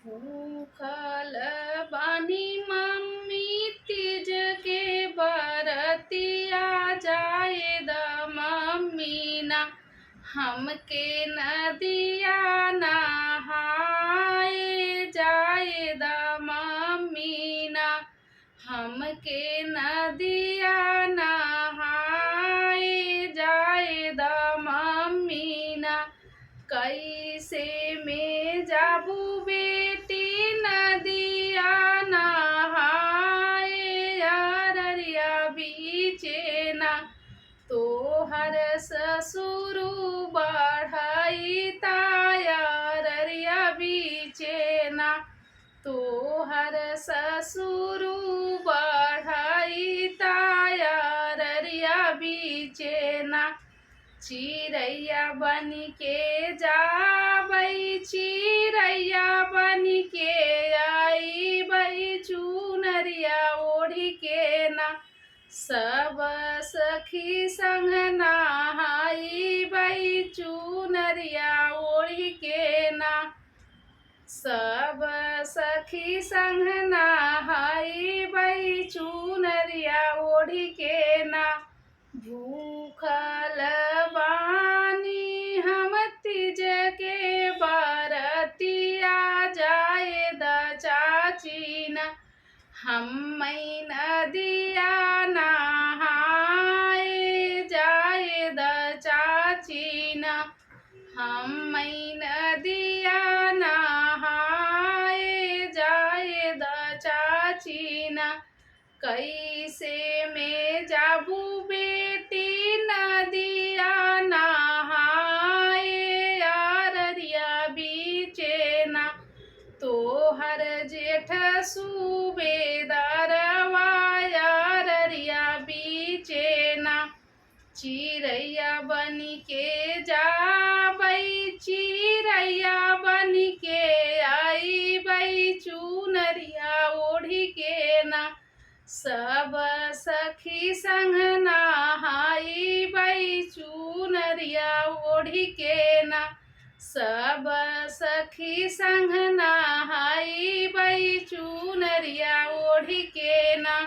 भूखल बानी मम्मी तीज के बरतिया जाए द मम्मी ना हमके नदिया नहाए जाए द मम्मी ना हमके नदिया नहाए जाए द मम्मी ना कैसे में जाबू बेटी नदिया नहाए अररिया बीचे ना तोहर ससुरु बढ़ई तायररिया बीचे ना तोहर ससुरु बढ़ई तायररिया बीचे ना चिड़ैया बन के जाबै चिड़ैया बन के आइबै चुनरिया ओढ़ी के ना सब सखी संग नहाइबै चुनरिया ओढ़ी के ना सब सखी संग नहाइबै चुनरिया ओढ़ी के ना भूखल बानी हम तीज के बरतिया जाए द चाची ना हम्मै नदिया नहाए जाए द चाची ना हम्मै नदिया नहाए जाए द चाची ना कैसे में जाबू बेटी नदिया नहाए अररिया बीचे ना तोहर जेठ सूबेदारवा अररिया बीचे ना चिड़ैया बन के जाबै चिड़ैया बन के आइबै चुनरिया ओढ़ी के ना सब सखी संग नहाइबै चुनरिया ओढ़ी के ना सब सखी संग नहाइबै चुनरिया ओढ़ी के ना।